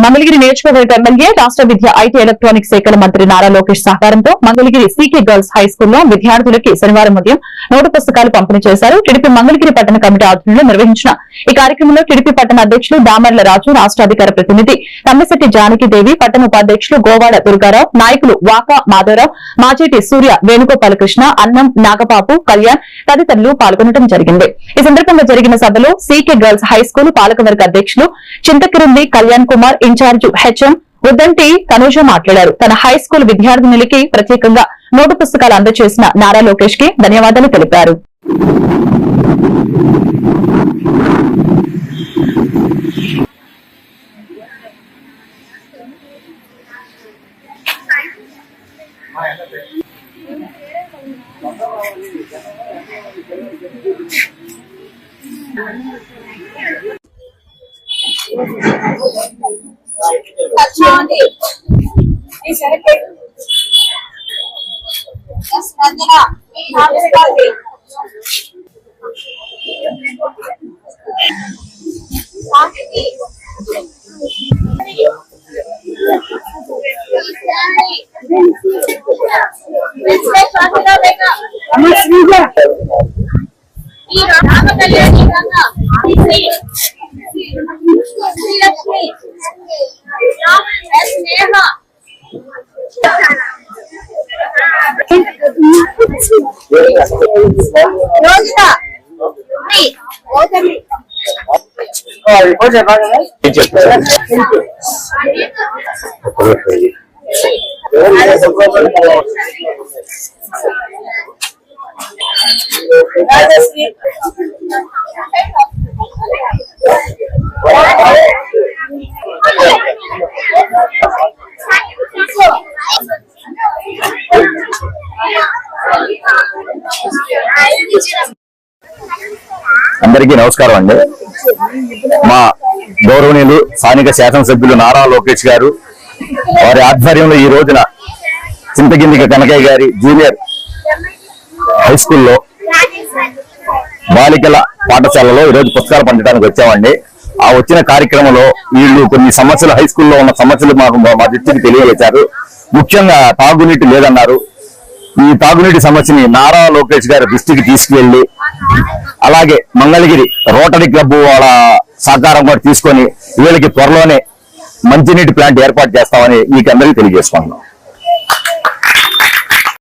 మంగళగిరి నియోజకవర్గ ఎమ్మెల్యే రాష్ట్ర విద్య IT electronics శాఖల మంత్రి నారా లోకేష్ సహకారంతో మంగళగిరి సీకే గర్ల్స్ హై స్కూల్లో విద్యార్థులకి శనివారం ఉదయం నోటు పుస్తకాలు పంపిణీ చేశారు. టీడీపీ మంగళగిరి పట్టణ కమిటీ ఆధ్వర్యంలో నిర్వహించిన ఈ కార్యక్రమంలో టీడీపీ పట్టణ అధ్యక్షులు దామర్ల రాజు, రాష్ట్ర అధికార ప్రతినిధి తమ్మిశెట్టి జానకిదేవి, పట్టణ ఉపాధ్యక్షులు గోవాడ దుర్గారావు, నాయకులు వాకా మాధవరావు, మాజేటి సూర్య, వేణుగోపాలకృష్ణ, అన్నం నాగబాబు, కళ్యాణ్ తదితరులు పాల్గొనడం జరిగింది. ఈ సందర్భంగా జరిగిన సభలో సీకే గర్ల్స్ హై స్కూల్ పాలకవర్గ అధ్యక్షులు చింతకిరింది కళ్యాణ్ కుమార్, ఇన్ఛార్జ్ హెచ్ఎం ఉద్దంటి తనూజ మాట్లాడారు. తన హై స్కూల్ విద్యార్థినులకి ప్రత్యేకంగా నోటు పుస్తకాలు అందజేసిన నారా లోకేష్ కి ధన్యవాదాలు తెలిపారు. అందరికీ నమస్కారం అండి. మా గౌరవనీయులు స్థానిక శాసనసభ్యులు నారా లోకేష్ గారు వారి ఆధ్వర్యంలో ఈ రోజున చింతకిందిక కనకయ్య గారి జూనియర్ హై స్కూల్లో బాలికల పాఠశాలలో ఈరోజు పుస్తకాలు పంచడానికి వచ్చామండి. ఆ వచ్చిన కార్యక్రమంలో వీళ్ళు కొన్ని సమస్యలు, హై స్కూల్లో ఉన్న సమస్యలు మా దృష్టికి తెలియజేశారు. ముఖ్యంగా తాగునీటి లేదన్నారు. ఈ తాగునీటి సమస్యని నారా లోకేష్ గారి దృష్టికి తీసుకువెళ్లి, అలాగే మంగళగిరి రోటరీ క్లబ్ వాళ్ళ సహకారం కూడా తీసుకొని వీళ్ళకి త్వరలోనే మంచినీటి ప్లాంట్ ఏర్పాటు చేస్తామని మీకు అందరికీ తెలియజేసుకుంటున్నాం.